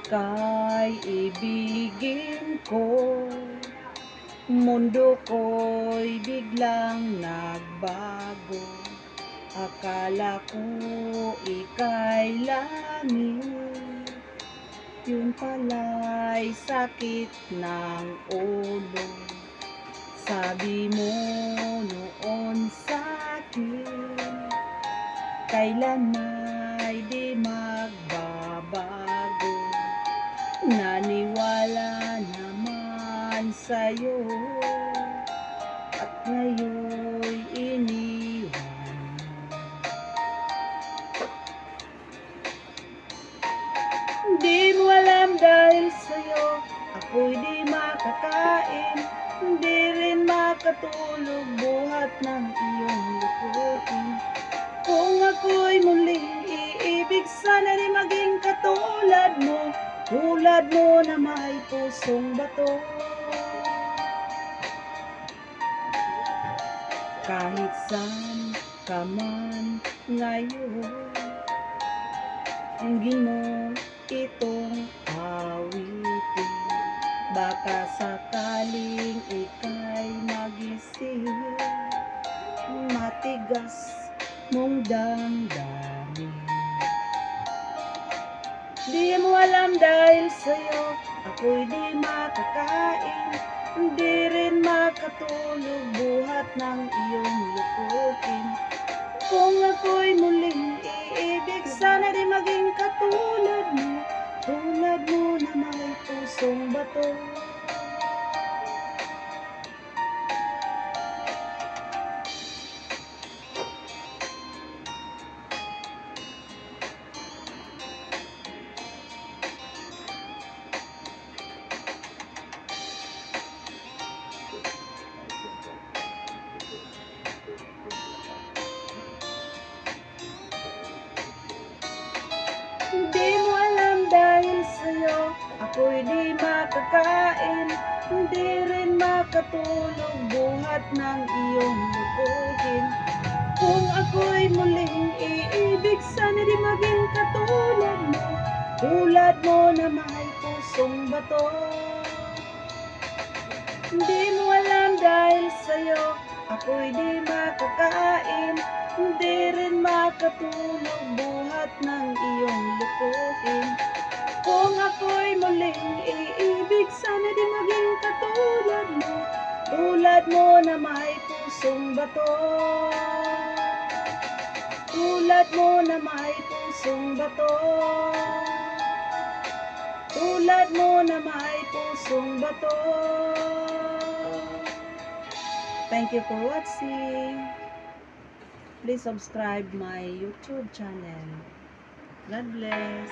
ika'y ibigin ko. Mundo ko'y biglang nagbago. Akala ko ika'y langit, yun pala'y sakit ng ulo. Sabi mo noon sa'kin, kailan ay di magbabago. Naniwala naman sa'yo, at ngayon'y iniwan mo. Di mo alam dahil sa'yo, ako'y di makakain. Hindi rin makatulog buhat ng iyong lukutin. Kung ako'y muling iibig, sana di maging katulad mo. Tulad mo na may pusong bato. Kahit saan ka man ngayon, dinggin mo itong awitin. Baka sakaling ika'y magising, matigas mong damdamin. Di mo alam dahil sa'yo, ako'y di makakain. Hindi rin makatulog buhat ng iyong lukutin. Kung ako'y muling iibig, sana di maging katulad mo. Tulad mo na may pusong bato. Hindi mo alam dahil sa'yo, ako'y di makakain. Hindi rin makatulog buhat ng iyong lukutin. Kung ako'y muling iibig, sana di maging katulad mo. Tulad mo na may pusong bato. Hindi mo alam dahil sa'yo, ako'y di makakain. Hindi rin makatulog buhat ng iyong lukutin. Kung ako'y muling iibig, sana di maging katulad mo. Tulad mo na may pusong bato. Tulad mo na may pusong bato. Tulad mo na may pusong bato. Thank you for watching. Please subscribe my YouTube channel. God bless.